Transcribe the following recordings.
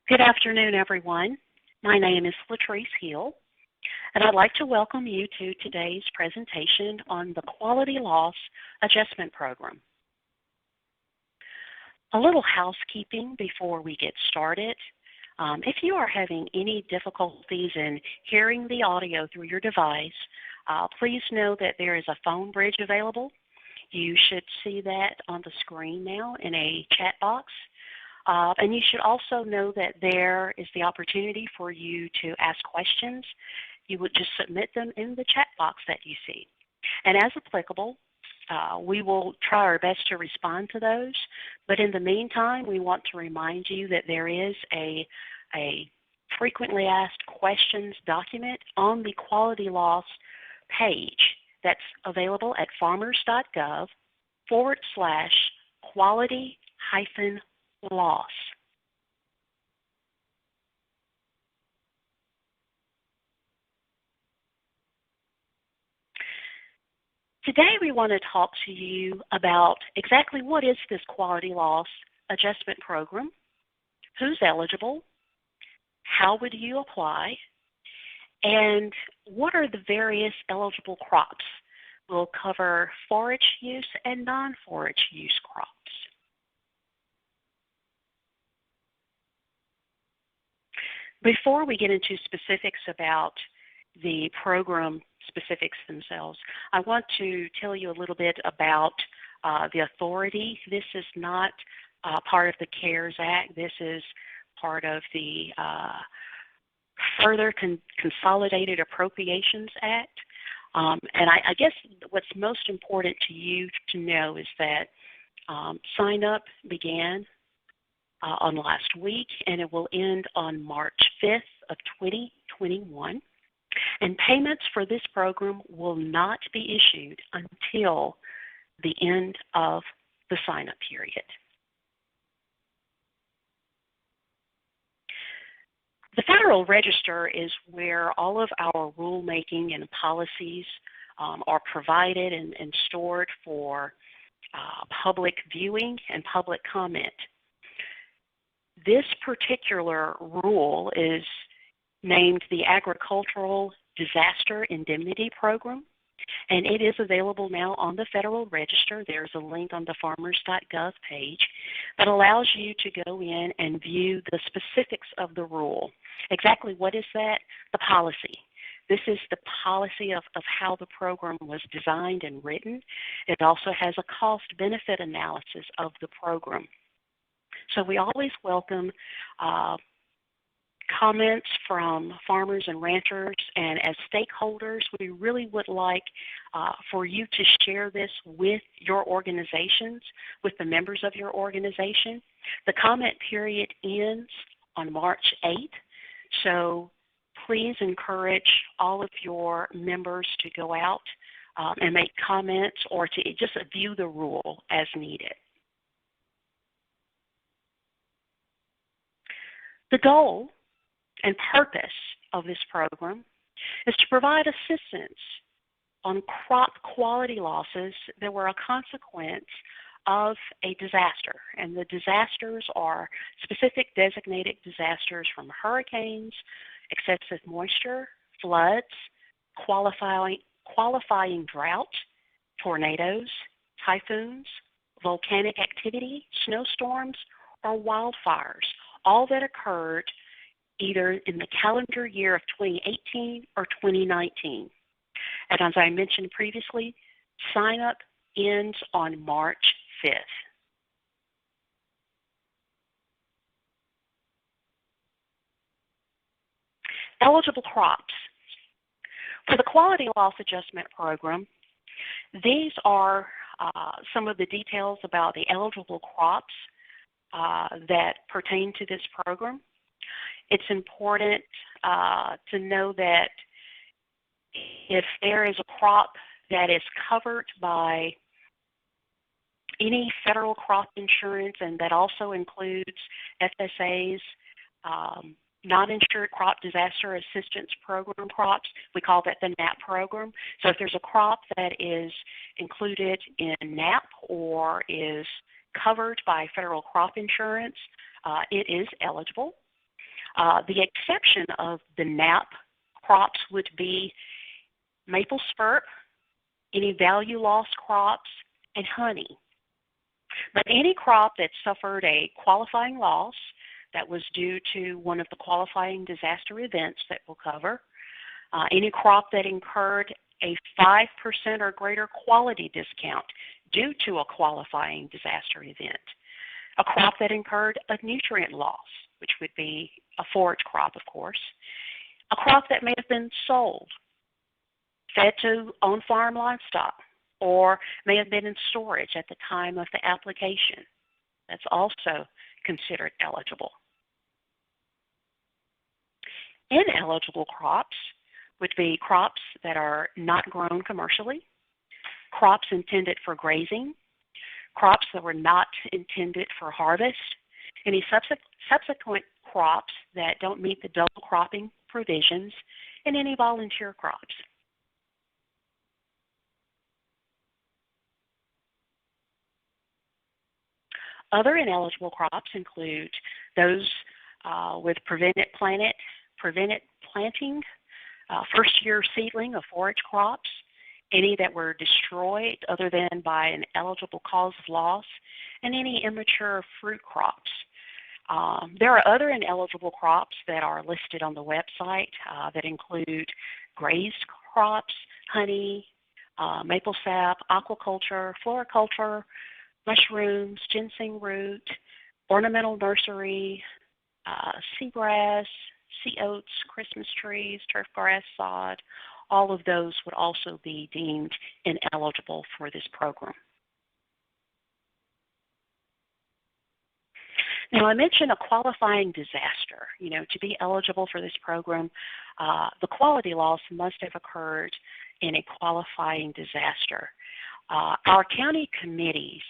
Good afternoon, everyone. My name is Latrice Hill, and I'd like to welcome you to today's presentation on the Quality Loss Adjustment Program. A little housekeeping before we get started. If you are having any difficulties in hearing the audio through your device, please know that there is a phone bridge available. You should see that on the screen now in a chat box. And you should also know that there is the opportunity for you to ask questions. You would just submit them in the chat box that you see. And as applicable, we will try our best to respond to those. But in the meantime, we want to remind you that there is a frequently asked questions document on the quality loss page that's available at farmers.gov/quality-loss. Today we want to talk to you about exactly what is this quality loss adjustment program, who's eligible, how would you apply, and what are the various eligible crops. We'll cover forage use and non-forage use crops. Before we get into specifics about the program specifics themselves, I want to tell you a little bit about the authority. This is not part of the CARES Act. This is part of the Further Consolidated Appropriations Act. And I guess what's most important to you to know is that sign up began on last week, and it will end on March 5th of 2021. And payments for this program will not be issued until the end of the sign-up period. The Federal Register is where all of our rulemaking and policies are provided and stored for public viewing and public comment. This particular rule is named the Agricultural Disaster Indemnity Program, and it is available now on the Federal Register. There's a link on the farmers.gov page that allows you to go in and view the specifics of the rule. Exactly what is that? The policy. This is the policy of how the program was designed and written. It also has a cost-benefit analysis of the program. So we always welcome comments from farmers and ranchers, and as stakeholders, we really would like for you to share this with your organizations, with the members of your organization. The comment period ends on March 8th, so please encourage all of your members to go out and make comments or to just view the rule as needed. The goal and purpose of this program is to provide assistance on crop quality losses that were a consequence of a disaster. And the disasters are specific designated disasters from hurricanes, excessive moisture, floods, qualifying drought, tornadoes, typhoons, volcanic activity, snowstorms, or wildfires, all that occurred either in the calendar year of 2018 or 2019. And as I mentioned previously, sign-up ends on March 5th. Eligible crops. For the Quality Loss Adjustment Program, these are some of the details about the eligible crops that pertain to this program. It's important to know that if there is a crop that is covered by any federal crop insurance, and that also includes FSA's non-insured crop disaster assistance program crops, we call that the NAP program. So if there's a crop that is included in NAP or is covered by federal crop insurance, it is eligible. The exception of the NAP crops would be maple syrup, any value loss crops, and honey. But any crop that suffered a qualifying loss that was due to one of the qualifying disaster events that we'll cover, any crop that incurred a 5% or greater quality discount due to a qualifying disaster event, a crop that incurred a nutrient loss, which would be a forage crop, of course, a crop that may have been sold, fed to on-farm livestock, or may have been in storage at the time of the application. That's also considered eligible. Ineligible crops would be crops that are not grown commercially, crops intended for grazing, crops that were not intended for harvest, any subsequent crops that don't meet the double cropping provisions, and any volunteer crops. Other ineligible crops include those with prevented planting, first-year seedling of forage crops, any that were destroyed other than by an eligible cause of loss, and any immature fruit crops. There are other ineligible crops that are listed on the website that include grazed crops, honey, maple sap, aquaculture, floriculture, mushrooms, ginseng root, ornamental nursery, seagrass, sea oats, Christmas trees, turf grass, sod. All of those would also be deemed ineligible for this program. Now, I mentioned a qualifying disaster. To be eligible for this program, the quality loss must have occurred in a qualifying disaster. Our county committees,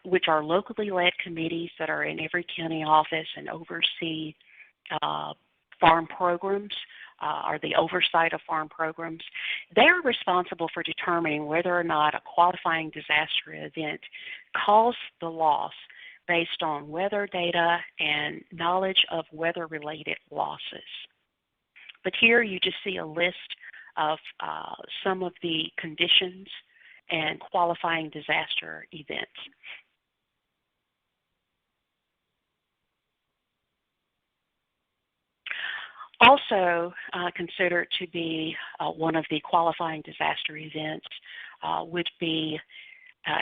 which are locally led committees that are in every county office and oversee farm programs, or the oversight of farm programs, they're responsible for determining whether or not a qualifying disaster event caused the loss based on weather data and knowledge of weather-related losses. But here you just see a list of some of the conditions and qualifying disaster events. Also considered to be one of the qualifying disaster events would be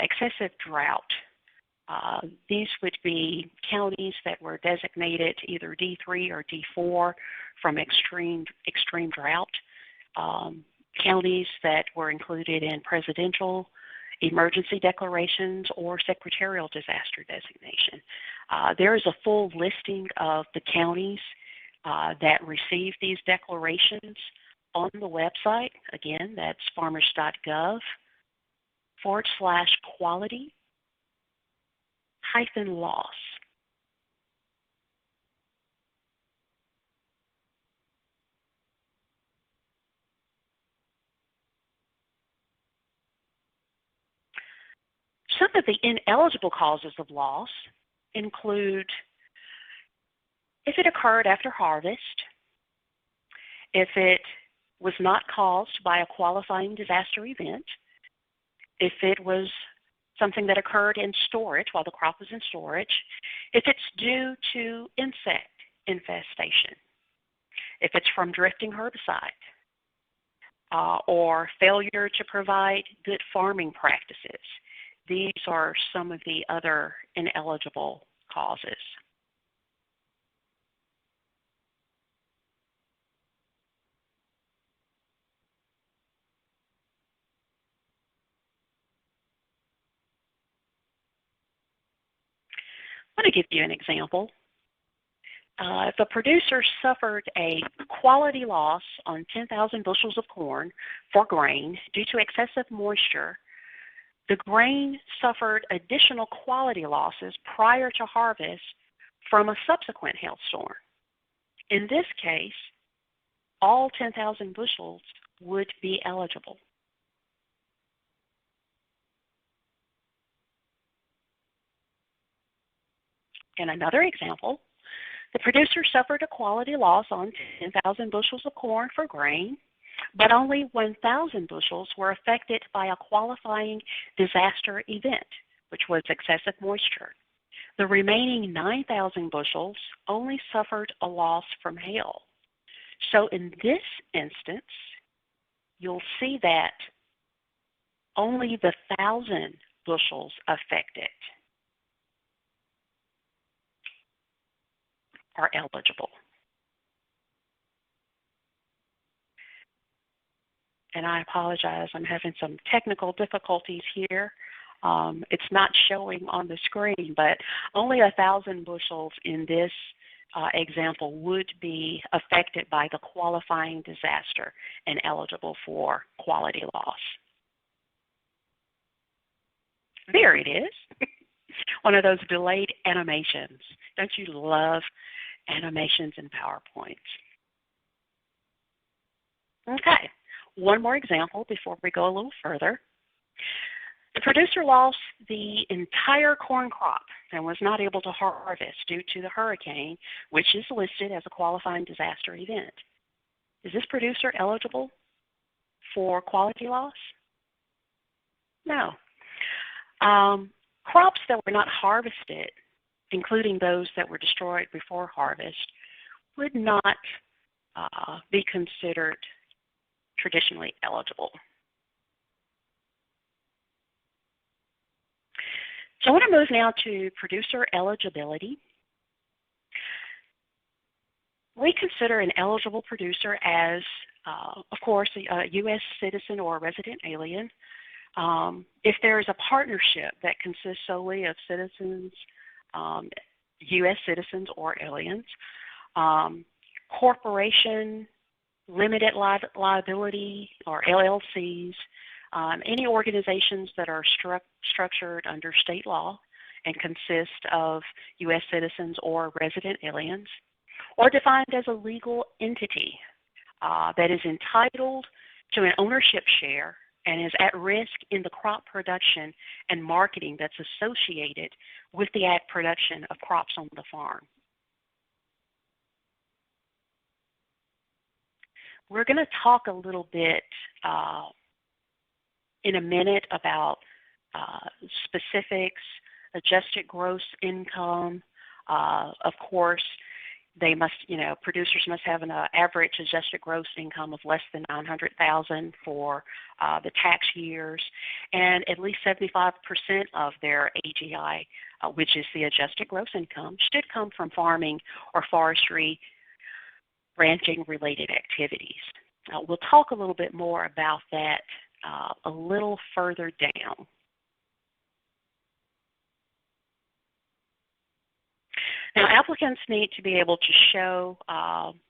excessive drought. These would be counties that were designated either D3 or D4 from extreme drought, counties that were included in presidential emergency declarations or secretarial disaster designation. There is a full listing of the counties that received these declarations on the website. Again, that's farmers.gov/quality-loss. Some of the ineligible causes of loss include if it occurred after harvest, if it was not caused by a qualifying disaster event, if it was something that occurred in storage while the crop was in storage, if it's due to insect infestation, if it's from drifting herbicide, or failure to provide good farming practices. These are some of the other ineligible causes. I want to give you an example. If a producer suffered a quality loss on 10,000 bushels of corn for grain due to excessive moisture, the grain suffered additional quality losses prior to harvest from a subsequent hailstorm. In this case, all 10,000 bushels would be eligible. In another example, The producer suffered a quality loss on 10,000 bushels of corn for grain, but only 1,000 bushels were affected by a qualifying disaster event, which was excessive moisture. The remaining 9,000 bushels only suffered a loss from hail. So in this instance, you'll see that only the 1,000 bushels affected are eligible. And I apologize, I'm having some technical difficulties here. It's not showing on the screen, but only 1,000 bushels in this example would be affected by the qualifying disaster and eligible for quality loss. There it is. One of those delayed animations. Don't you love animations in PowerPoint? Okay, one more example before we go a little further. The producer lost the entire corn crop and was not able to harvest due to the hurricane, which is listed as a qualifying disaster event. Is this producer eligible for quality loss? No. Crops that were not harvested, including those that were destroyed before harvest, would not be considered traditionally eligible. So I want to move now to producer eligibility. We consider an eligible producer as, of course, a U.S. citizen or a resident alien. If there is a partnership that consists solely of citizens, U.S. citizens or aliens, corporation, limited liability or LLCs, any organizations that are structured under state law and consist of U.S. citizens or resident aliens, or defined as a legal entity that is entitled to an ownership share and is at risk in the crop production and marketing that's associated with the ag production of crops on the farm. We're going to talk a little bit in a minute about specifics, adjusted gross income. Of course, they must, producers must have an average adjusted gross income of less than $900,000 for the tax years, and at least 75% of their AGI, which is the adjusted gross income, should come from farming or forestry, ranching-related activities. We'll talk a little bit more about that a little further down. Now, applicants need to be able to show,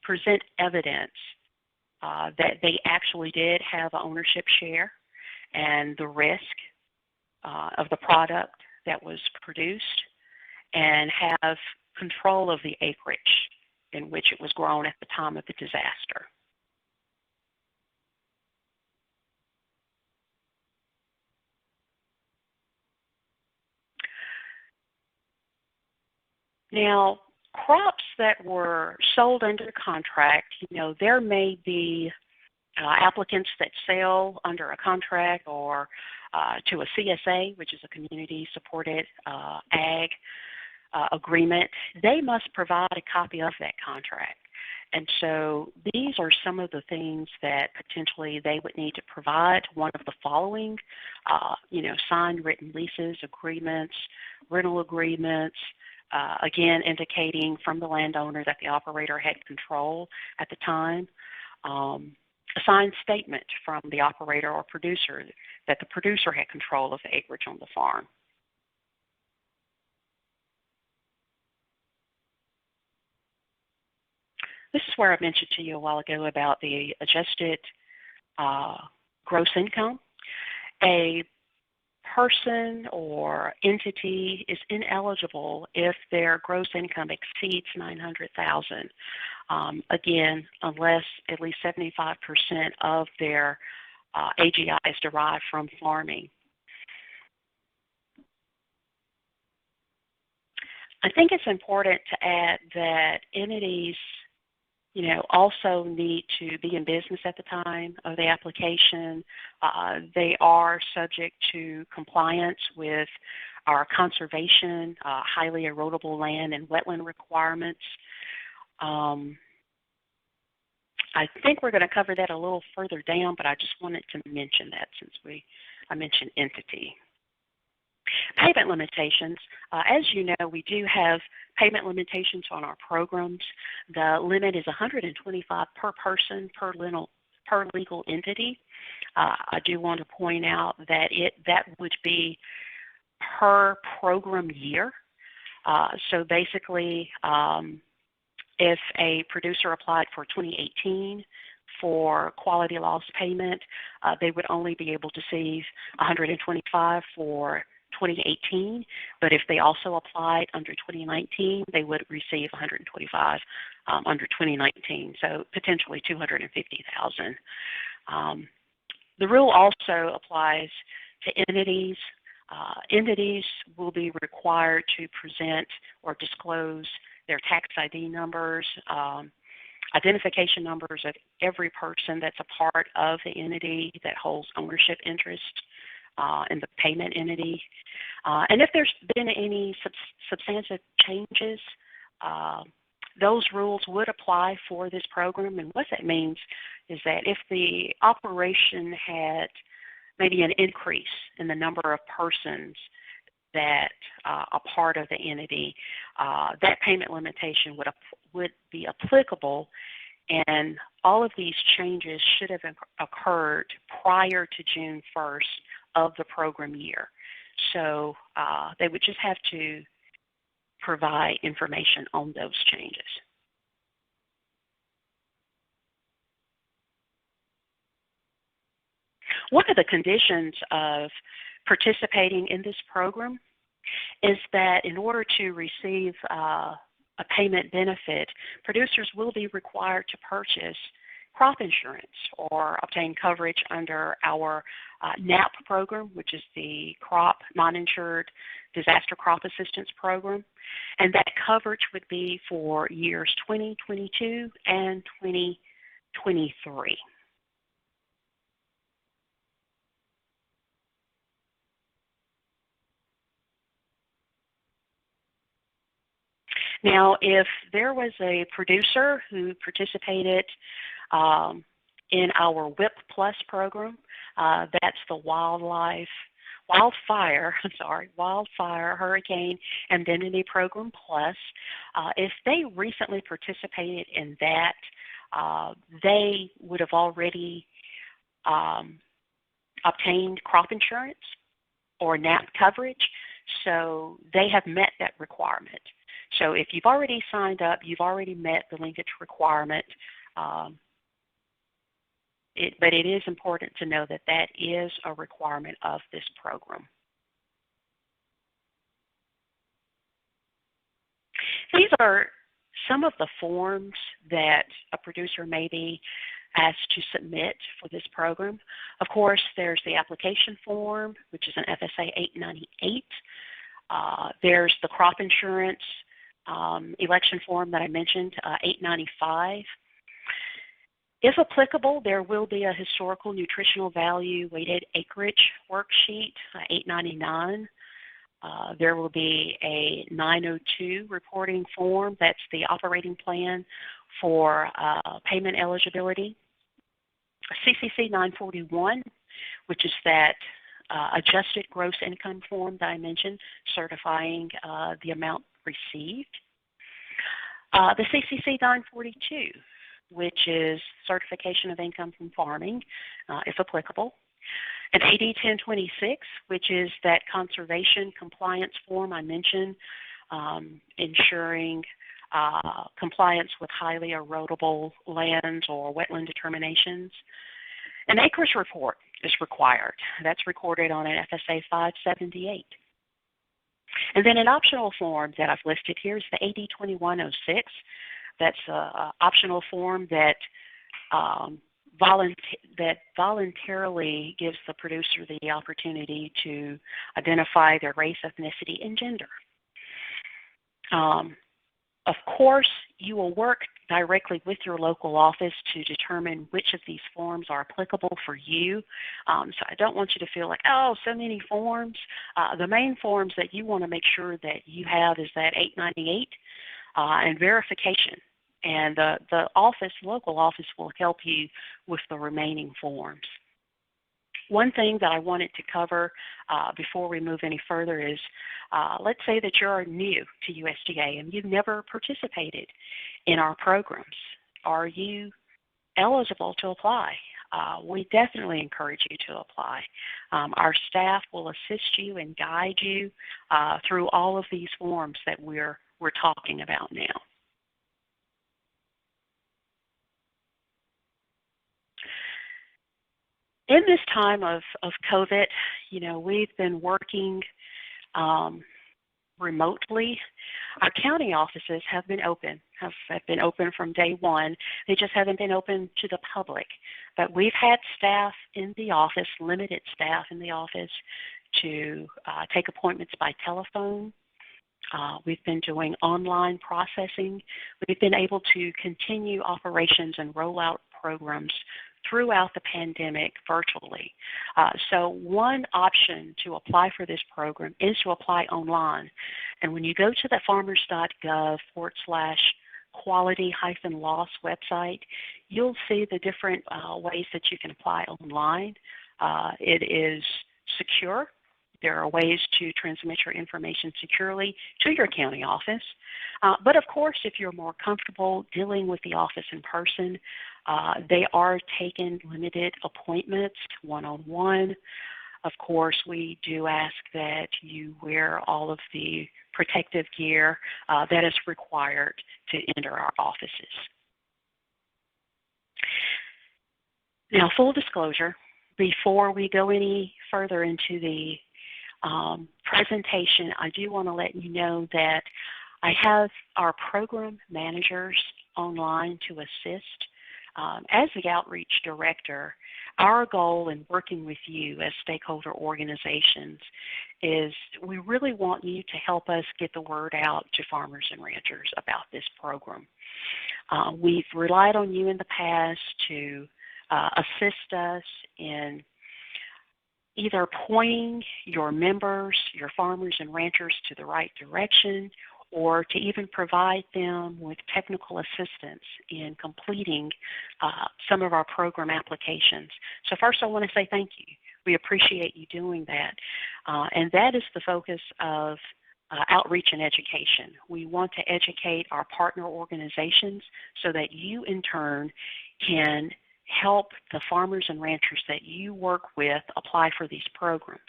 present evidence that they actually did have an ownership share and the risk of the product that was produced, and have control of the acreage in which it was grown at the time of the disaster. Now, crops that were sold under contract, there may be applicants that sell under a contract or to a CSA, which is a community-supported ag agreement. They must provide a copy of that contract. And so these are some of the things that potentially they would need to provide. One of the following, signed written leases, agreements, rental agreements, again, indicating from the landowner that the operator had control at the time. A signed statement from the operator or producer that the producer had control of the acreage on the farm. This is where I mentioned to you a while ago about the adjusted gross income. A person or entity is ineligible if their gross income exceeds $900,000. Again, unless at least 75% of their AGI is derived from farming. I think it's important to add that entities, also need to be in business at the time of the application. They are subject to compliance with our conservation, highly erodible land and wetland requirements. I think we're going to cover that a little further down, but I just wanted to mention that since I mentioned entity. Payment limitations. As you know, we do have payment limitations on our programs. The limit is $125 per person per legal entity. I do want to point out that that would be per program year. So basically, if a producer applied for 2018 for quality loss payment, they would only be able to receive $125 for 2018, but if they also applied under 2019, they would receive $125 under 2019, so potentially $250,000. The rule also applies to entities. Entities will be required to present or disclose their tax ID numbers, identification numbers of every person that's a part of the entity that holds ownership interest in the payment entity. And if there's been any substantive changes, those rules would apply for this program. And what that means is that if the operation had maybe an increase in the number of persons that are part of the entity, that payment limitation would be applicable, and all of these changes should have occurred prior to June 1st of the program year. So they would just have to provide information on those changes. One of the conditions of participating in this program is that in order to receive a payment benefit, producers will be required to purchase crop insurance or obtain coverage under our NAP program, which is the Crop Non-Insured Disaster Crop Assistance Program. And that coverage would be for years 2022 and 2023. Now, if there was a producer who participated in our WIP Plus program, that's the Wildfire Hurricane Indemnity Program Plus. If they recently participated in that, they would have already obtained crop insurance or NAP coverage, so they have met that requirement. So if you've already signed up, you've already met the linkage requirement. But it is important to know that that is a requirement of this program. These are some of the forms that a producer may be asked to submit for this program. Of course, there's the application form, which is an FSA 898. There's the crop insurance election form that I mentioned, 895. If applicable, there will be a historical nutritional value weighted acreage worksheet, 899. There will be a 902 reporting form. That's the operating plan for payment eligibility. CCC 941, which is that adjusted gross income form that I mentioned, certifying the amount received. The CCC 942, which is certification of income from farming, if applicable. And AD 1026, which is that conservation compliance form I mentioned, ensuring compliance with highly erodible lands or wetland determinations. An acreage report is required. That's recorded on an FSA 578. And then an optional form that I've listed here is the AD 2106. That's an optional form that voluntarily gives the producer the opportunity to identify their race, ethnicity, and gender. Um, of course, you will work directly with your local office to determine which of these forms are applicable for you. So I don't want you to feel like, oh, so many forms. The main forms that you want to make sure that you have is that 898 and verification. And the local office will help you with the remaining forms. One thing that I wanted to cover before we move any further is, let's say that you're new to USDA and you've never participated in our programs. Are you eligible to apply? We definitely encourage you to apply. Our staff will assist you and guide you through all of these forms that we're talking about now. In this time of COVID, we've been working remotely. Our county offices have been open, have been open from day one. They just haven't been open to the public. But we've had staff in the office, limited staff in the office, to take appointments by telephone. We've been doing online processing. We've been able to continue operations and roll out programs throughout the pandemic virtually. So one option to apply for this program is to apply online. And when you go to the farmers.gov/quality-loss website, you'll see the different ways that you can apply online. It is secure. There are ways to transmit your information securely to your county office. But of course, if you're more comfortable dealing with the office in person, they are taking limited appointments, one-on-one. Of course, we do ask that you wear all of the protective gear that is required to enter our offices. Now, full disclosure, before we go any further into the presentation, I do want to let you know that I have our program managers online to assist. As the outreach director, our goal in working with you as stakeholder organizations is we really want you to help us get the word out to farmers and ranchers about this program. We've relied on you in the past to assist us in either pointing your members, your farmers and ranchers to the right direction, or to even provide them with technical assistance in completing some of our program applications. So first I want to say thank you. We appreciate you doing that. And that is the focus of outreach and education. We want to educate our partner organizations so that you in turn can help the farmers and ranchers that you work with apply for these programs.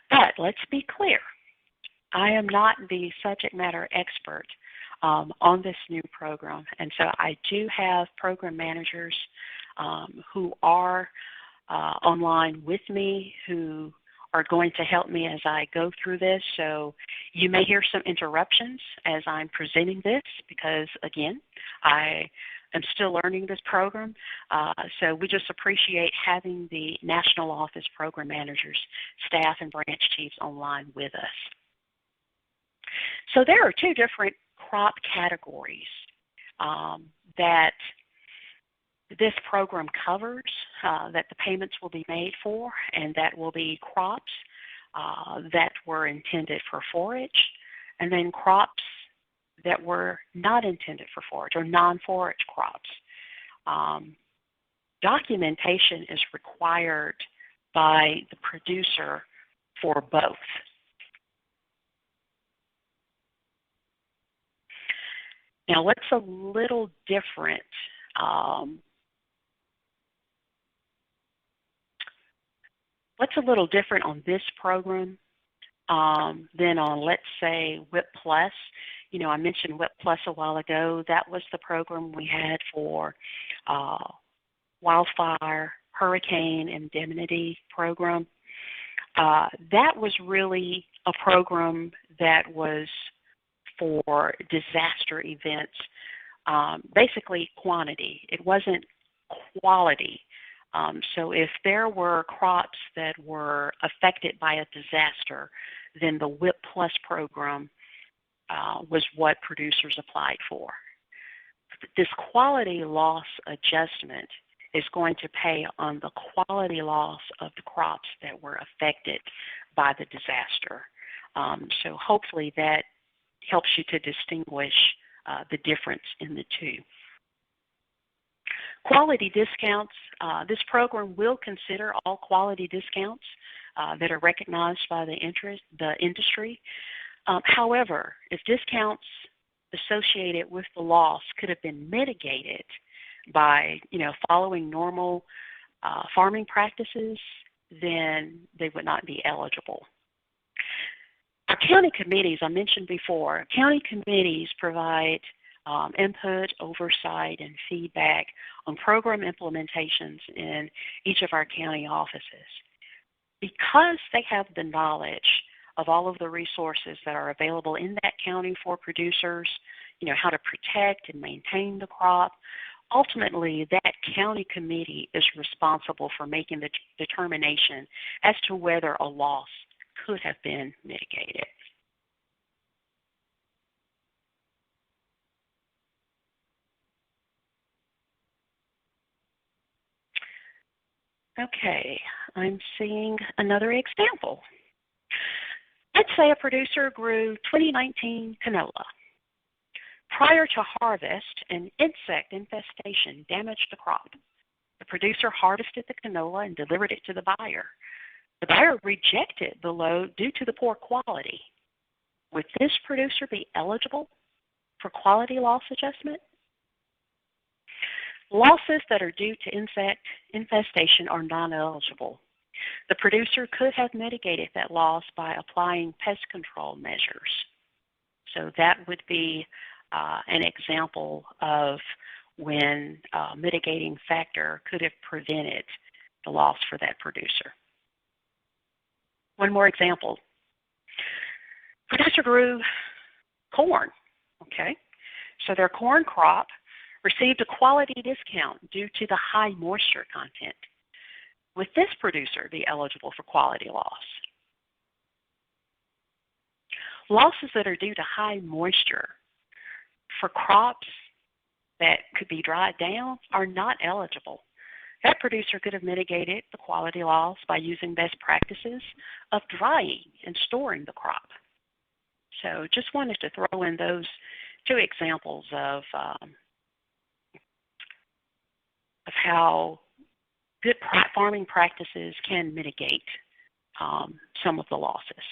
But let's be clear. I am not the subject matter expert on this new program, and so I do have program managers who are online with me who are going to help me as I go through this. So you may hear some interruptions as I'm presenting this because, again, I am still learning this program. So we just appreciate having the national office program managers, staff, and branch chiefs online with us. So there are two different crop categories that this program covers, that the payments will be made for, and that will be crops that were intended for forage, and then crops that were not intended for forage, or non-forage crops. Documentation is required by the producer for both. Now, what's a little different on this program than on, let's say, WIP Plus? You know, I mentioned WIP Plus a while ago. That was the program we had for wildfire, hurricane indemnity program. That was really a program that was for disaster events, basically quantity. It wasn't quality. So if there were crops that were affected by a disaster, then the WIP Plus program was what producers applied for. This quality loss adjustment is going to pay on the quality loss of the crops that were affected by the disaster. So hopefully that helps you to distinguish the difference in the two. Quality discounts. This program will consider all quality discounts that are recognized by the industry. However, if discounts associated with the loss could have been mitigated by, following normal farming practices, then they would not be eligible. Our county committees, I mentioned before, county committees provide input, oversight, and feedback on program implementations in each of our county offices. Because they have the knowledge of all of the resources that are available in that county for producers, how to protect and maintain the crop, ultimately that county committee is responsible for making the determination as to whether a loss could have been mitigated. Okay, I'm seeing another example. Let's say a producer grew 2019 canola. Prior to harvest, an insect infestation damaged the crop. The producer harvested the canola and delivered it to the buyer. The buyer rejected the load due to the poor quality. Would this producer be eligible for quality loss adjustment? Losses that are due to insect infestation are non-eligible. The producer could have mitigated that loss by applying pest control measures. So that would be an example of when a mitigating factor could have prevented the loss for that producer. One more example. Producer grew corn, okay? So their corn crop received a quality discount due to the high moisture content. Would this producer be eligible for quality loss? Losses that are due to high moisture for crops that could be dried down are not eligible. That producer could have mitigated the quality loss by using best practices of drying and storing the crop. So just wanted to throw in those two examples of how good farming practices can mitigate some of the losses.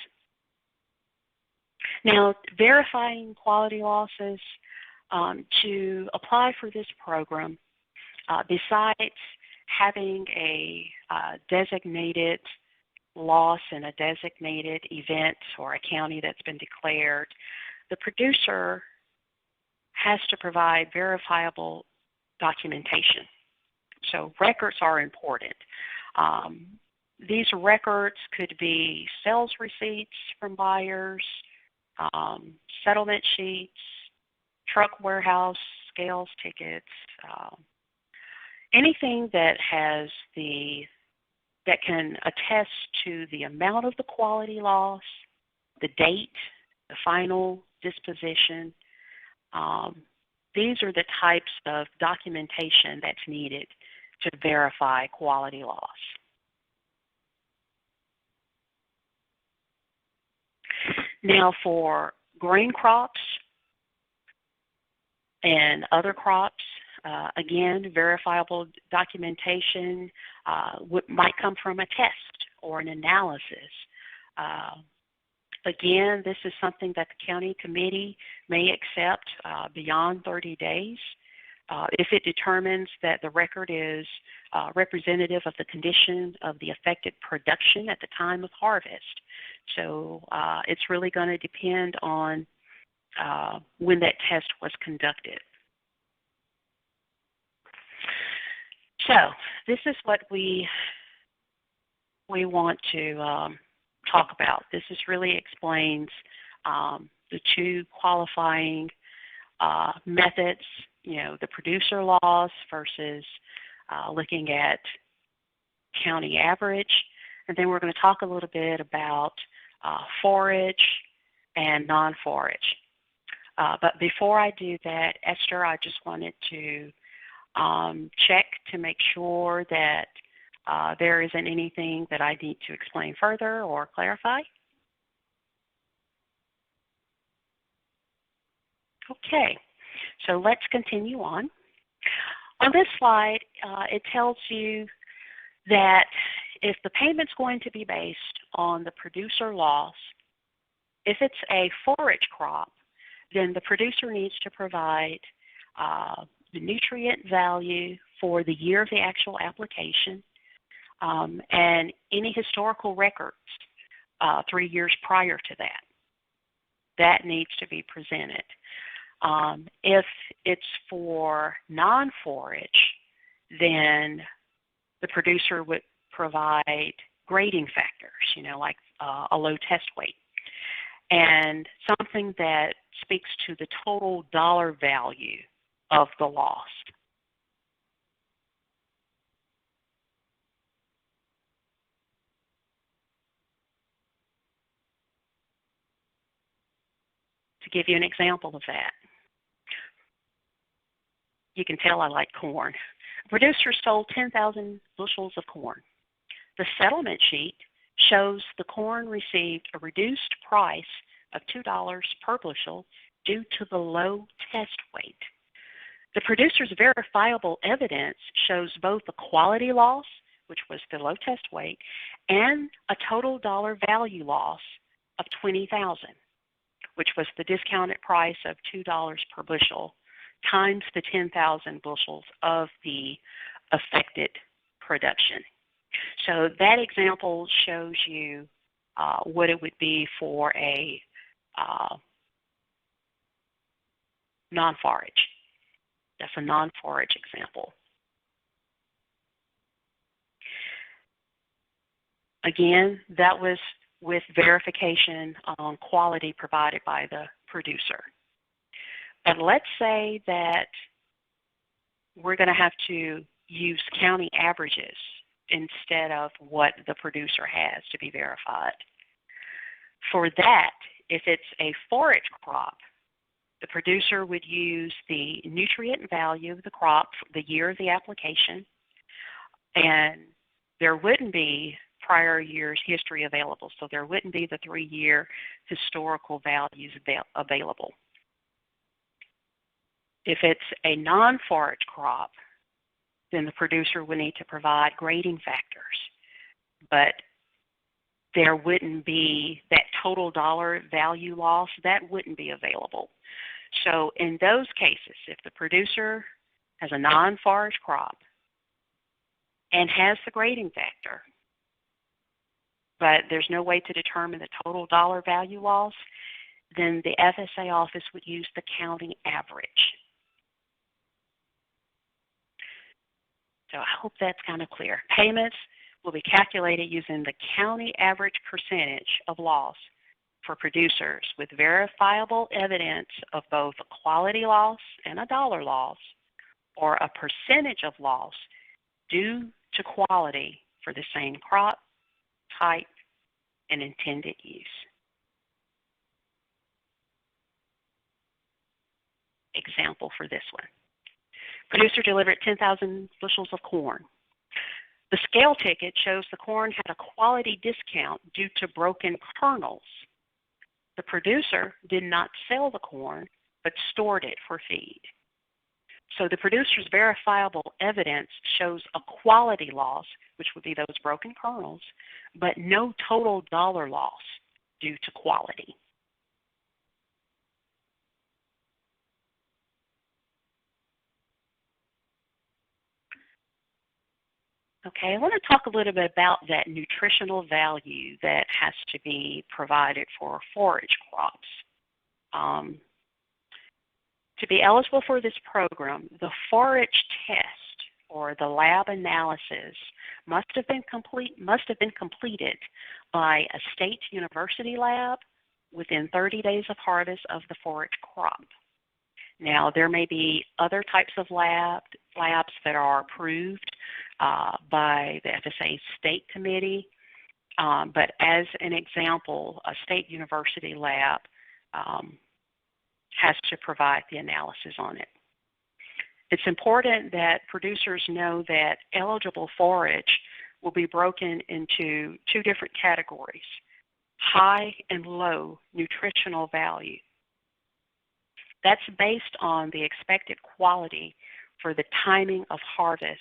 Now, verifying quality losses, to apply for this program, besides having a designated loss in a designated event or a county that's been declared, the producer has to provide verifiable documentation. So records are important. These records could be sales receipts from buyers, settlement sheets, truck warehouse scales tickets, anything that can attest to the amount of the quality loss, the date, the final disposition. These are the types of documentation that's needed to verify quality loss. Now for grain crops and other crops, again, verifiable documentation might come from a test or an analysis. Again, this is something that the county committee may accept beyond 30 days if it determines that the record is representative of the condition of the affected production at the time of harvest. So it's really going to depend on when that test was conducted. So this is what we want to talk about. This is really explains the two qualifying methods, the producer loss versus looking at county average. And then we're going to talk a little bit about forage and non-forage. But before I do that, Esther, I just wanted to check to make sure that there isn't anything that I need to explain further or clarify. Okay, so let's continue on. On this slide, it tells you that if the payment's going to be based on the producer loss, if it's a forage crop, then the producer needs to provide the nutrient value for the year of the actual application and any historical records 3 years prior to that. That needs to be presented. If it's for non-forage, then the producer would provide grading factors, like a low test weight, and something that speaks to the total dollar value of the loss. To give you an example of that, you can tell I like corn. A producer sold 10,000 bushels of corn. The settlement sheet shows the corn received a reduced price of $2 per bushel due to the low test weight. The producer's verifiable evidence shows both the quality loss, which was the low test weight, and a total dollar value loss of $20,000, which was the discounted price of $2 per bushel times the 10,000 bushels of the affected production. So that example shows you what it would be for a non-forage. That's a non-forage example. Again, that was with verification on quality provided by the producer. But let's say that we're going to have to use county averages instead of what the producer has to be verified. For that, if it's a forage crop, the producer would use the nutrient value of the crop for the year of the application, and there wouldn't be prior year's history available, so there wouldn't be the 3-year historical values available. If it's a non-forage crop, then the producer would need to provide grading factors, but there wouldn't be that total dollar value loss, that wouldn't be available. So in those cases, if the producer has a non-forage crop and has the grading factor, but there's no way to determine the total dollar value loss, then the FSA office would use the county average. So I hope that's kind of clear. Payments will be calculated using the county average percentage of loss for producers with verifiable evidence of both a quality loss and a dollar loss, or a percentage of loss due to quality for the same crop, type, and intended use. Example for this one. Producer delivered 10,000 bushels of corn. The scale ticket shows the corn had a quality discount due to broken kernels. The producer did not sell the corn, but stored it for feed. So the producer's verifiable evidence shows a quality loss, which would be those broken kernels, but no total dollar loss due to quality. Okay, I want to talk a little bit about that nutritional value that has to be provided for forage crops. To be eligible for this program, the forage test or the lab analysis must have been completed by a state university lab within 30 days of harvest of the forage crop. Now, there may be other types of labs that are approved by the FSA state committee, but as an example, a state university lab has to provide the analysis on it. It's important that producers know that eligible forage will be broken into two different categories: high and low nutritional value. That's based on the expected quality for the timing of harvest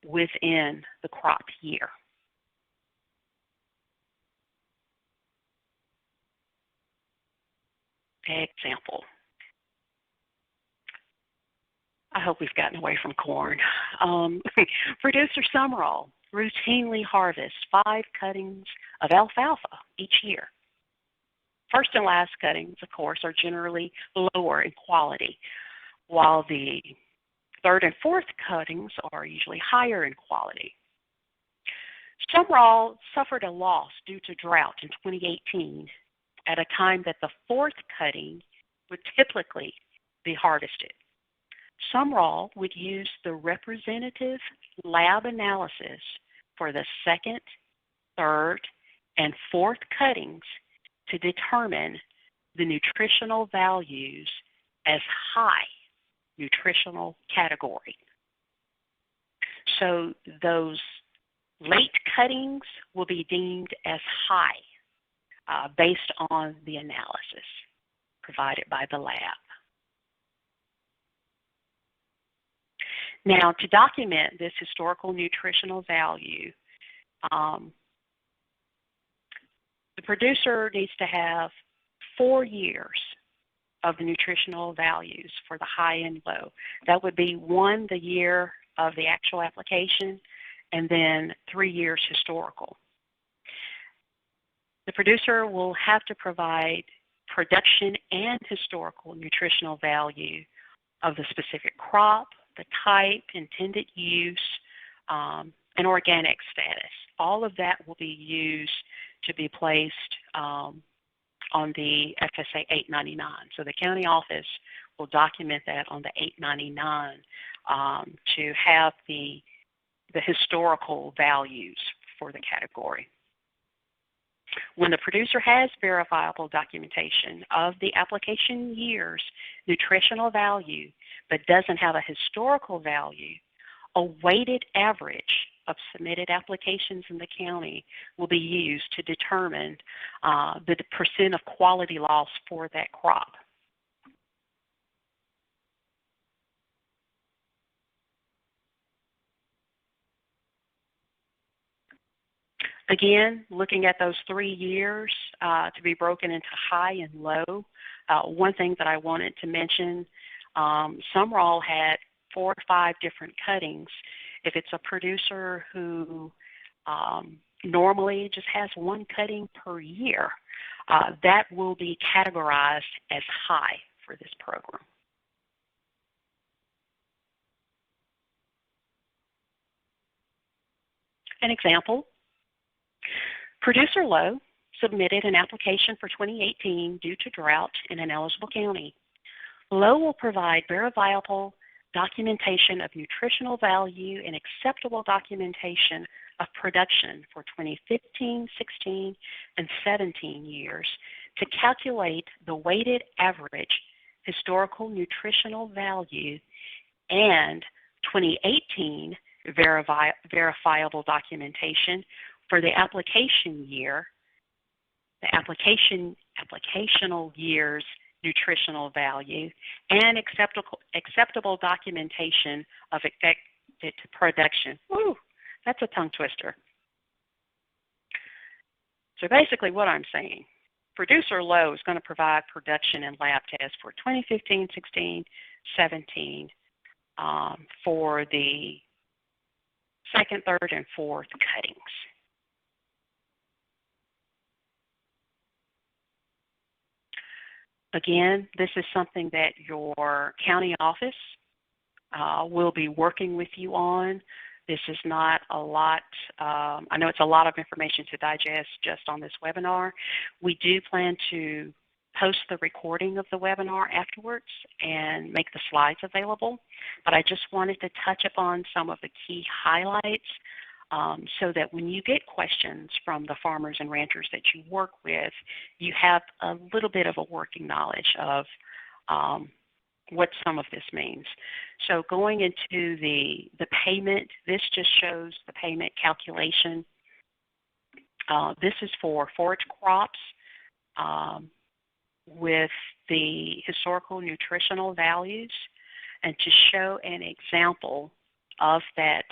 within the crop year. Example. I hope we've gotten away from corn. Producer Summerall routinely harvests 5 cuttings of alfalfa each year. First and last cuttings, of course, are generally lower in quality, while the third and fourth cuttings are usually higher in quality. Summerall suffered a loss due to drought in 2018 at a time that the fourth cutting would typically be harvested. Summerall would use the representative lab analysis for the second, third, and fourth cuttings to determine the nutritional values as high nutritional category. So those late cuttings will be deemed as high based on the analysis provided by the lab. Now, to document this historical nutritional value, the producer needs to have 4 years of the nutritional values for the high and low. That would be 1, the year of the actual application, and then 3 years historical. The producer will have to provide production and historical nutritional value of the specific crop, the type, intended use, and organic status. All of that will be used to be placed on the FSA 899. So the county office will document that on the 899 to have the historical values for the category. When the producer has verifiable documentation of the application year's nutritional value but doesn't have a historical value, a weighted average of submitted applications in the county will be used to determine the percent of quality loss for that crop. Again, looking at those 3 years to be broken into high and low, one thing that I wanted to mention, Summerall had 4 or 5 different cuttings. If it's a producer who normally just has 1 cutting per year, that will be categorized as high for this program. An example, producer Lowe submitted an application for 2018 due to drought in an eligible county. Lowe will provide verifiable documentation of nutritional value and acceptable documentation of production for 2015, 16, and 17 years to calculate the weighted average historical nutritional value and 2018 verifiable documentation for the application year, the applicational year's nutritional value, and acceptable documentation of expected production. Woo, that's a tongue twister. So basically what I'm saying, producer Lowe is going to provide production and lab tests for 2015, 16, 17 for the second, third, and fourth cuttings. Again, this is something that your county office will be working with you on. This is not a lot, I know it's a lot of information to digest just on this webinar. We do plan to post the recording of the webinar afterwards and make the slides available, but I just wanted to touch upon some of the key highlights so that when you get questions from the farmers and ranchers that you work with, you have a little bit of a working knowledge of what some of this means. So going into the payment, this just shows the payment calculation. This is for forage crops with the historical nutritional values, and to show an example of that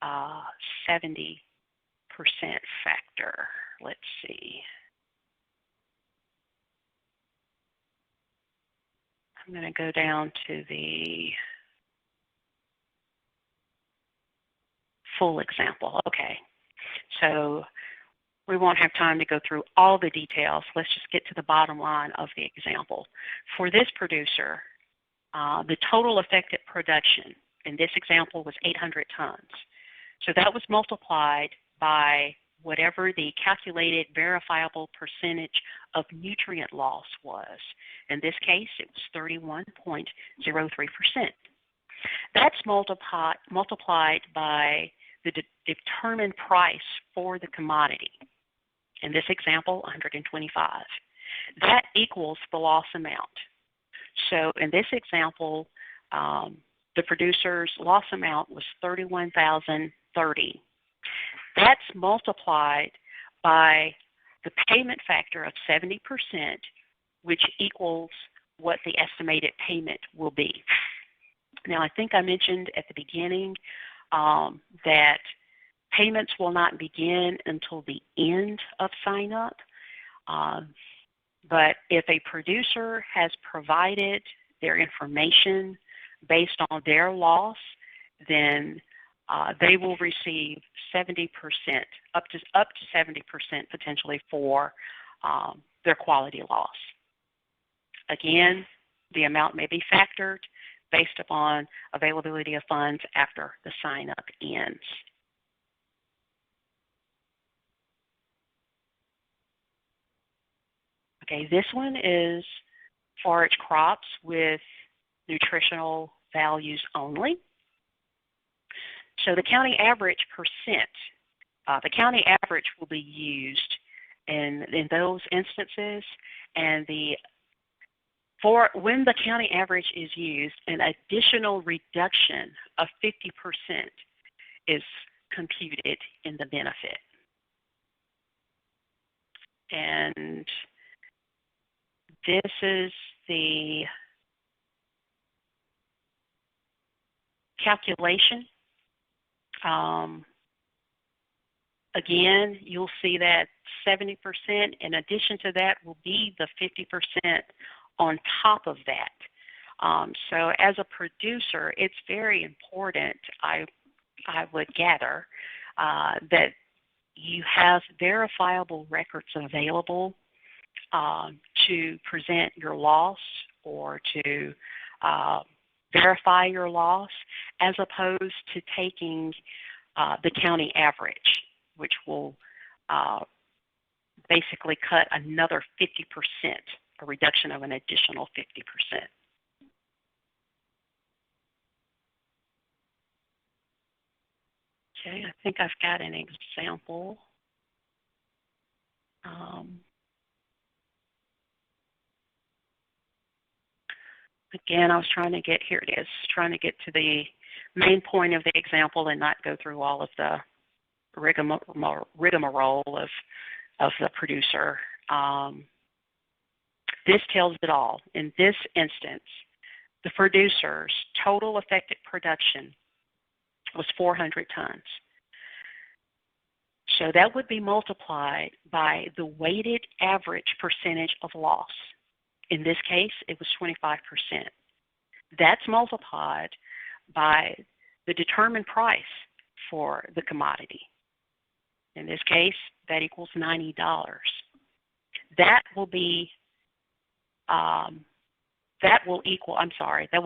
70% factor. Let's see. I'm going to go down to the full example. Okay, so we won't have time to go through all the details. Let's just get to the bottom line of the example. For this producer, the total effective production in this example was 800 tons. So that was multiplied by whatever the calculated verifiable percentage of nutrient loss was. In this case, it was 31.03%. That's multiplied by the determined price for the commodity. In this example, 125. That equals the loss amount. So in this example, the producer's loss amount was $31,030. That's multiplied by the payment factor of 70%, which equals what the estimated payment will be. Now, I think I mentioned at the beginning that payments will not begin until the end of sign-up. But if a producer has provided their information based on their loss, then they will receive 70%, up to 70% potentially for their quality loss. Again, the amount may be factored based upon availability of funds after the sign-up ends. Okay, this one is forage crops with nutritional values only. So the county average percent, the county average will be used in those instances, and when the county average is used, an additional reduction of 50% is computed in the benefit. And this is the calculation. Again, you'll see that 70%, in addition to that, will be the 50% on top of that. So as a producer, it's very important, I would gather, that you have verifiable records available to present your loss or to verify your loss, as opposed to taking the county average, which will basically cut another 50%, a reduction of an additional 50%. Okay, I think I've got an example. Again, I was trying to get, here it is, trying to get to the main point of the example and not go through all of the rigmarole of the producer. This tells it all. In this instance, the producer's total effective production was 400 tons. So that would be multiplied by the weighted average percentage of loss. In this case, it was 25%. That's multiplied by the determined price for the commodity. In this case, that equals $90. That will be that will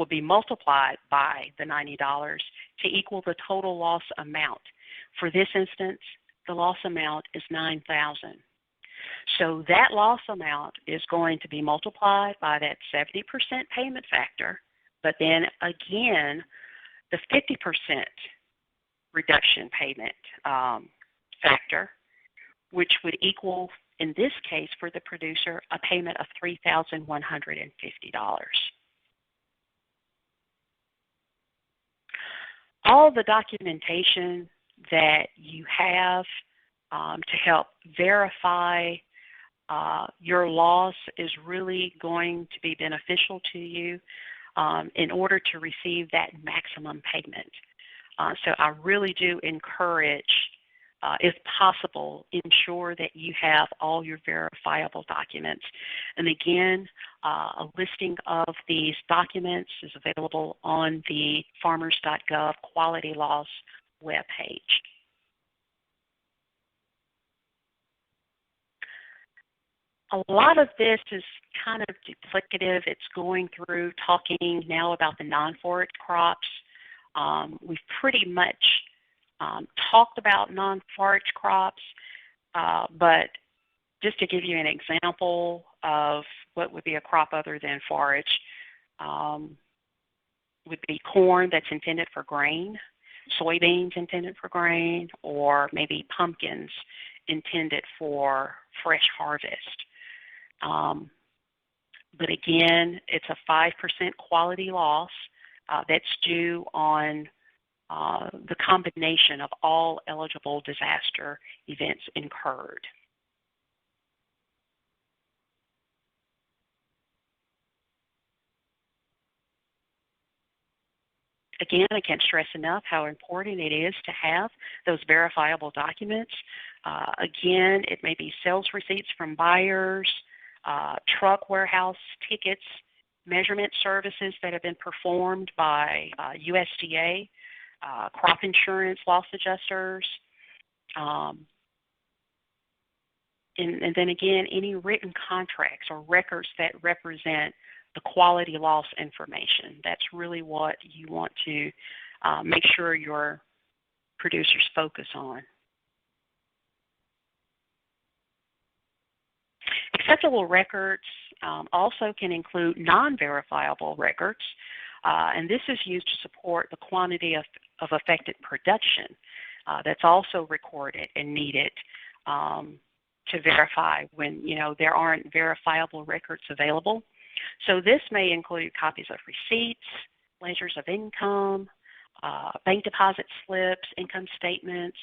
be multiplied by the $90 to equal the total loss amount. For this instance, the loss amount is $9,000. So that loss amount is going to be multiplied by that 70% payment factor, but then again, the 50% reduction payment factor, which would equal in this case for the producer, a payment of $3,150. All the documentation that you have to help verify your loss is really going to be beneficial to you in order to receive that maximum payment. So I really do encourage, if possible, ensure that you have all your verifiable documents. And again, a listing of these documents is available on the farmers.gov quality loss webpage. A lot of this is kind of duplicative. It's going through talking now about the non-forage crops. We've pretty much talked about non-forage crops, but just to give you an example of what would be a crop other than forage, would be corn that's intended for grain, soybeans intended for grain, or maybe pumpkins intended for fresh harvest. But again, it's a 5% quality loss that's due on the combination of all eligible disaster events incurred. Again, I can't stress enough how important it is to have those verifiable documents. Again, it may be sales receipts from buyers, truck warehouse tickets, measurement services that have been performed by USDA, crop insurance loss adjusters, and then again, any written contracts or records that represent the quality loss information. That's really what you want to make sure your producers focus on. Acceptable records also can include non-verifiable records, and this is used to support the quantity of affected production that's also recorded and needed to verify when there aren't verifiable records available. So this may include copies of receipts, ledgers of income, bank deposit slips, income statements,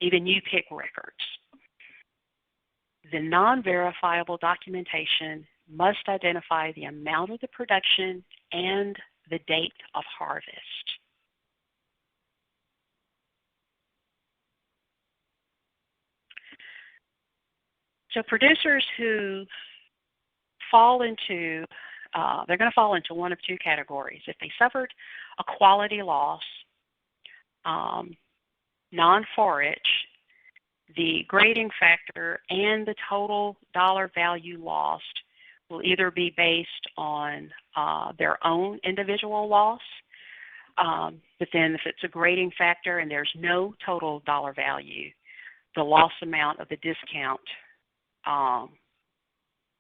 even UPIC records. The non-verifiable documentation must identify the amount of the production and the date of harvest. So producers who fall into, they're going to fall into one of two categories. If they suffered a quality loss, non-forage, the grading factor and the total dollar value lost will either be based on their own individual loss, but then if it's a grading factor and there's no total dollar value, the loss amount of the discount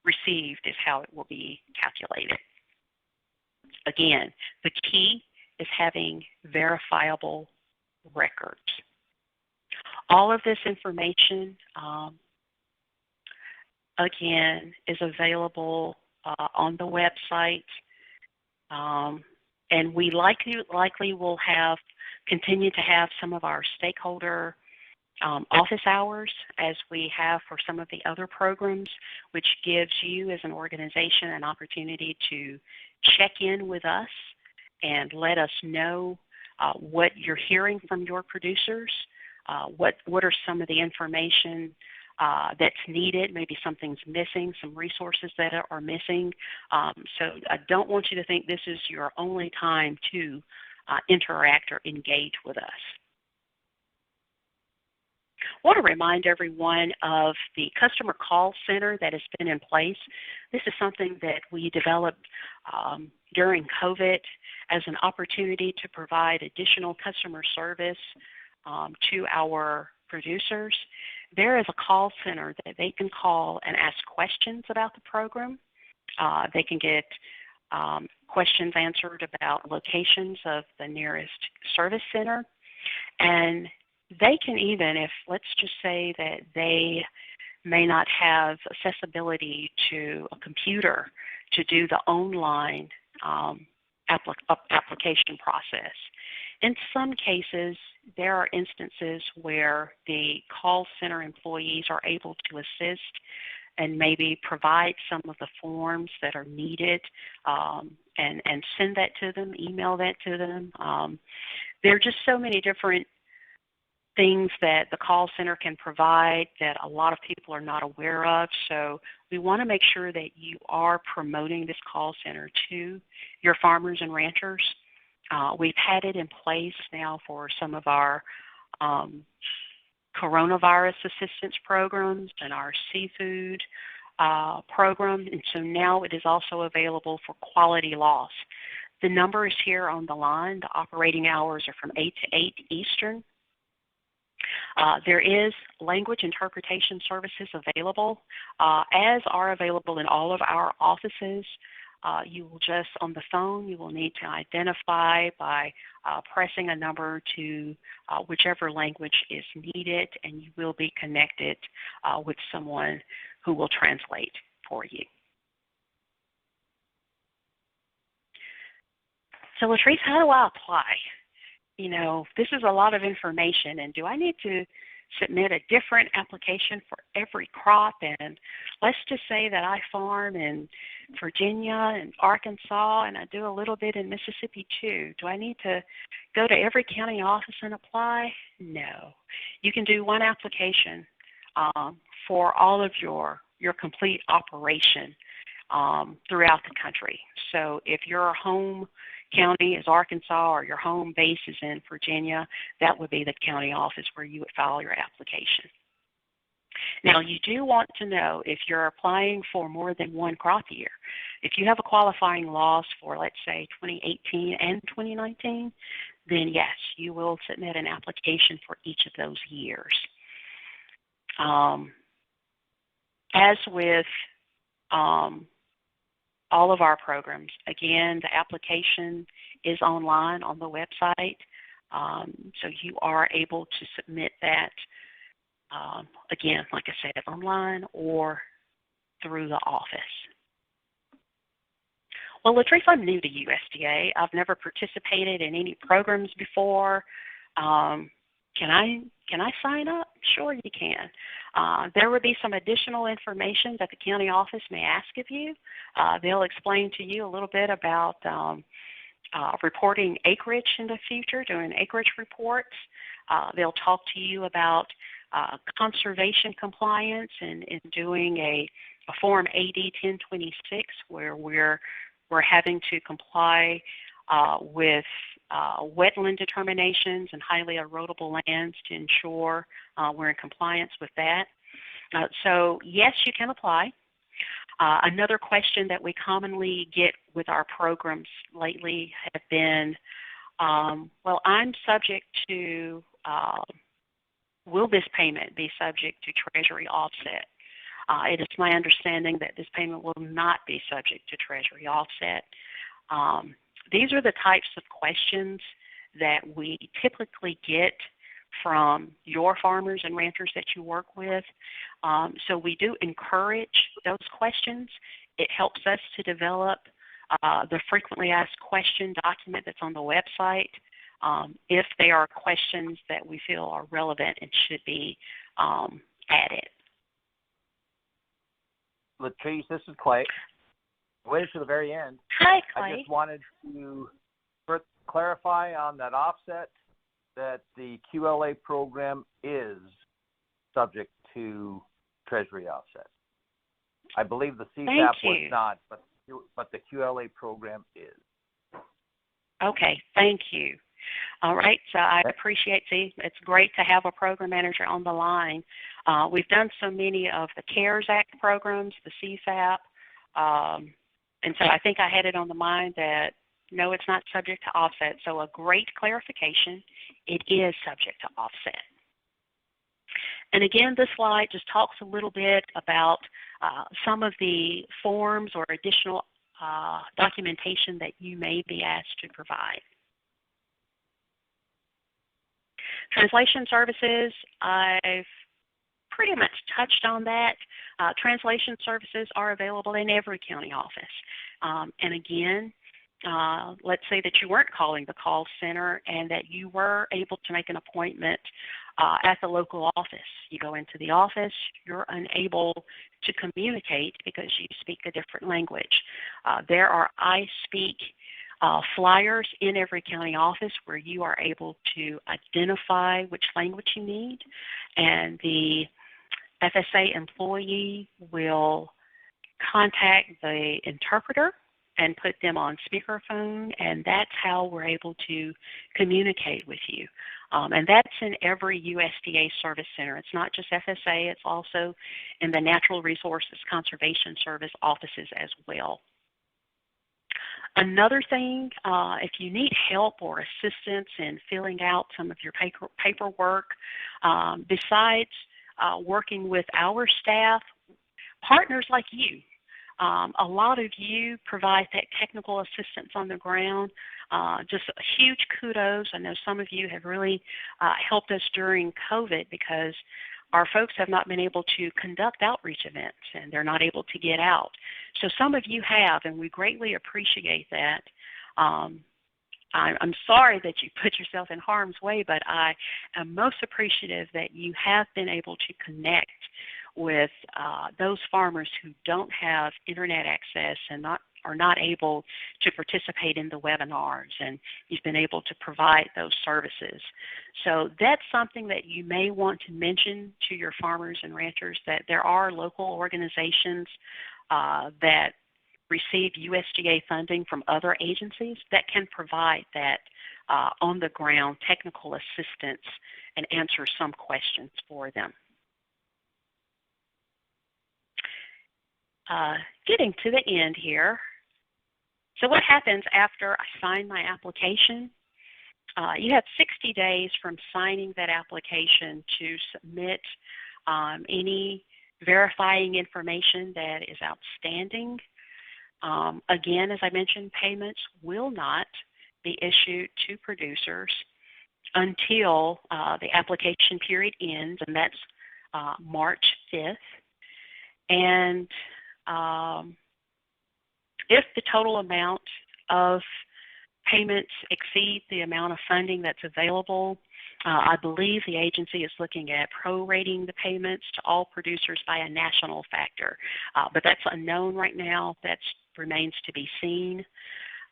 received is how it will be calculated. Again, the key is having verifiable records. All of this information, again, is available on the website, and we likely will continue to have some of our stakeholder office hours as we have for some of the other programs, which gives you as an organization an opportunity to check in with us and let us know what you're hearing from your producers, what are some of the information that's needed, maybe something's missing, some resources that are missing. So I don't want you to think this is your only time to interact or engage with us. I want to remind everyone of the customer call center that has been in place. This is something that we developed during COVID as an opportunity to provide additional customer service to our producers. There is a call center that they can call and ask questions about the program. They can get questions answered about locations of the nearest service center. And they can even, if let's just say that they may not have accessibility to a computer to do the online application process. In some cases, there are instances where the call center employees are able to assist and maybe provide some of the forms that are needed and send that to them, email that to them. There are just so many different things that the call center can provide that a lot of people are not aware of. So we want to make sure that you are promoting this call center to your farmers and ranchers. We've had it in place now for some of our coronavirus assistance programs and our seafood program, and so now it is also available for quality loss. The number is here on the line. The operating hours are from 8 to 8 Eastern. There is language interpretation services available, as are available in all of our offices. You will just, on the phone, you will need to identify by pressing a number to whichever language is needed, and you will be connected with someone who will translate for you. So Latrice, how do I apply? You know, this is a lot of information, and do I need to submit a different application for every crop? And let's just say that I farm in Virginia and Arkansas, and I do a little bit in Mississippi too. Do I need to go to every county office and apply? No. You can do one application for all of your complete operation throughout the country. So if your home county is Arkansas or your home base is in Virginia, that would be the county office where you would file your application. Now, you do want to know if you're applying for more than one crop year. If you have a qualifying loss for, let's say, 2018 and 2019, then yes, you will submit an application for each of those years. As with all of our programs, again, the application is online on the website, so you are able to submit that, again, like I said, online or through the office. Well, Latrice, I'm new to USDA. I've never participated in any programs before. Can I sign up? Sure, you can. There will be some additional information that the county office may ask of you. They'll explain to you a little bit about reporting acreage in the future, doing acreage reports. They'll talk to you about conservation compliance and doing a Form AD 1026 where we're having to comply with wetland determinations and highly erodible lands to ensure we're in compliance with that. So yes, you can apply. Another question that we commonly get with our programs lately have been, well, I'm subject to, will this payment be subject to Treasury offset? It is my understanding that this payment will not be subject to Treasury offset. These are the types of questions that we typically get from your farmers and ranchers that you work with. So we do encourage those questions. It helps us to develop the frequently asked question document that's on the website if they are questions that we feel are relevant and should be added. Latrice, this is Clay. Waited to the very end. Hi, Clay. I just wanted to clarify on that offset that the QLA program is subject to Treasury offset. I believe the CSAP was not, but the QLA program is. Okay, thank you. All right, so I appreciate it's great to have a program manager on the line. We've done so many of the CARES Act programs, the CSAP, and so I think I had it on the mind that, no, it's not subject to offset. So a great clarification, it is subject to offset. And again, this slide just talks a little bit about some of the forms or additional documentation that you may be asked to provide. Translation services, I've pretty much touched on that. Translation services are available in every county office. And again, let's say that you weren't calling the call center and that you were able to make an appointment at the local office. You go into the office, you're unable to communicate because you speak a different language. There are I Speak flyers in every county office where you are able to identify which language you need, and the FSA employee will contact the interpreter and put them on speakerphone, and that's how we're able to communicate with you. And that's in every USDA service center. It's not just FSA, it's also in the Natural Resources Conservation Service offices as well. Another thing, if you need help or assistance in filling out some of your paperwork, besides working with our staff, partners like you, a lot of you provide that technical assistance on the ground. Just a huge kudos. I know some of you have really helped us during COVID because our folks have not been able to conduct outreach events and they're not able to get out. So some of you have, and we greatly appreciate that. I'm sorry that you put yourself in harm's way, but I am most appreciative that you have been able to connect with those farmers who don't have internet access and are not able to participate in the webinars, and you've been able to provide those services. So that's something that you may want to mention to your farmers and ranchers, that there are local organizations that receive USDA funding from other agencies that can provide that on-the-ground technical assistance and answer some questions for them. Getting to the end here. So what happens after I sign my application? You have 60 days from signing that application to submit any verifying information that is outstanding. Again, as I mentioned, payments will not be issued to producers until the application period ends, and that's March 5th. And if the total amount of payments exceed the amount of funding that's available, I believe the agency is looking at prorating the payments to all producers by a national factor. But that's unknown right now. That remains to be seen.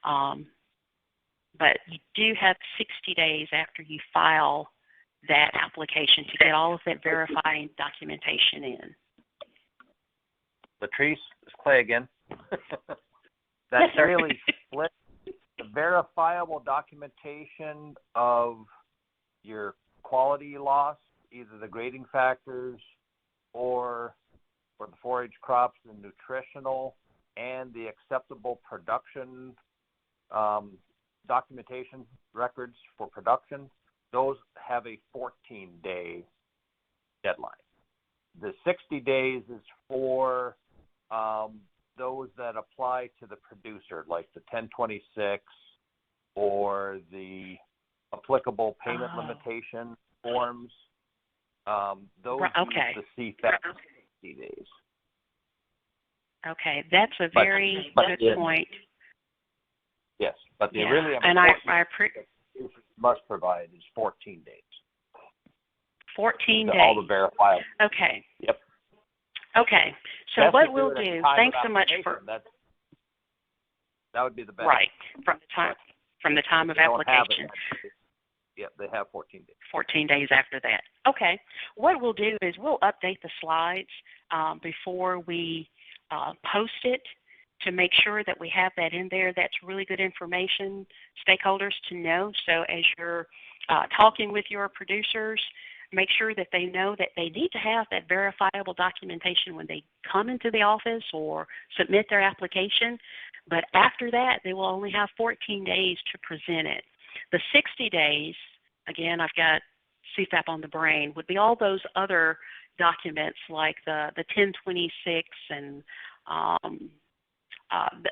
But you do have 60 days after you file that application to get all of that verifying documentation in. Latrice, it's Clay again. That's really split the verifiable documentation of your quality loss, either the grading factors or for the forage crops and nutritional, and the acceptable production documentation records for production. Those have a 14-day deadline. The 60 days is for those that apply to the producer, like the 1026 or the applicable payment limitation forms. Those use the CFAP 60 days. Okay, that's a very good point. Yes, but the really important must provide is 14 days. 14 days. All the verifiable. Okay. Yep. Okay. So best what we'll do, thanks so much for that would be the best. Right. From the time of application. Yep, they have 14 days. 14 days after that. Okay. What we'll do is we'll update the slides before we post it to make sure that we have that in there. That's really good information, stakeholders to know. So as you're talking with your producers, make sure that they know that they need to have that verifiable documentation when they come into the office or submit their application. But after that, they will only have 14 days to present it. The 60 days, again, I've got CFAP on the brain, would be all those other documents like the 1026 and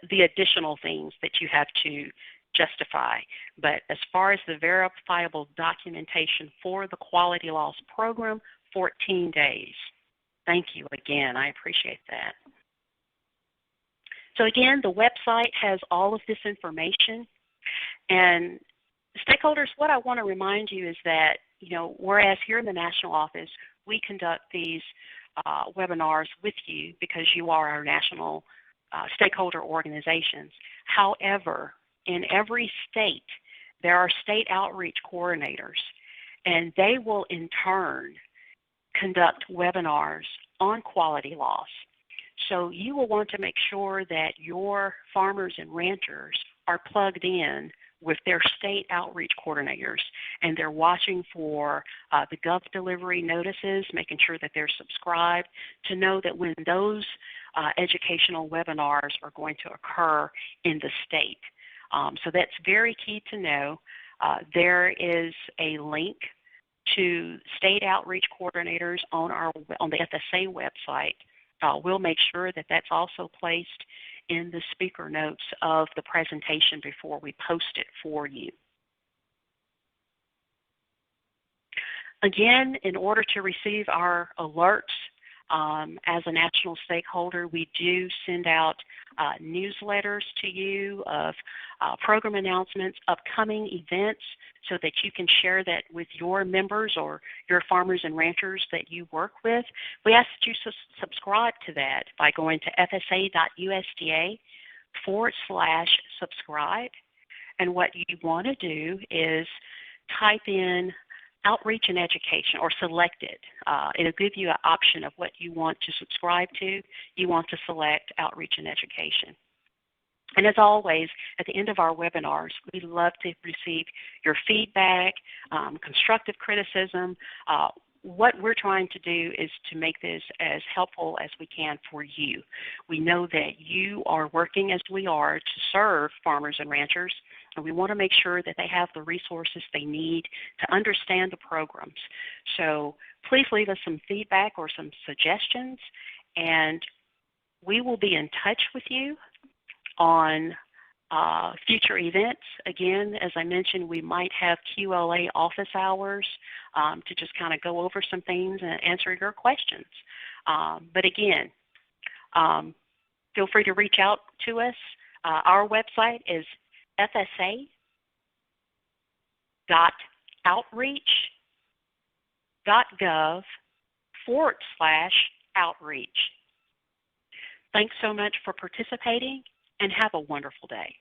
the additional things that you have to justify. But as far as the verifiable documentation for the quality loss program, 14 days. Thank you again. I appreciate that. So again, the website has all of this information. And stakeholders, what I want to remind you is that, whereas here in the national office, we conduct these webinars with you because you are our national stakeholder organizations. However, in every state, there are state outreach coordinators, and they will in turn conduct webinars on quality loss. So you will want to make sure that your farmers and ranchers are plugged in with their state outreach coordinators, and they're watching for the Gov delivery notices, making sure that they're subscribed to know that when those educational webinars are going to occur in the state. So that's very key to know. There is a link to state outreach coordinators on the FSA website. We'll make sure that that's also placed in the speaker notes of the presentation before we post it for you. Again, in order to receive our alerts as a national stakeholder, we do send out newsletters to you of program announcements, upcoming events, so that you can share that with your members or your farmers and ranchers that you work with. We ask that you subscribe to that by going to fsa.usda/subscribe. And what you want to do is type in outreach and education, or select it. It'll give you an option of what you want to subscribe to. You want to select outreach and education. And as always, at the end of our webinars, we love to receive your feedback, constructive criticism. What we're trying to do is to make this as helpful as we can for you. We know that you are working as we are to serve farmers and ranchers, and we want to make sure that they have the resources they need to understand the programs. So please leave us some feedback or some suggestions, and we will be in touch with you on future events. Again, as I mentioned, we might have QLA office hours to just kind of go over some things and answer your questions. But again, feel free to reach out to us. Our website is fsa.outreach.gov/outreach. Thanks so much for participating, and have a wonderful day.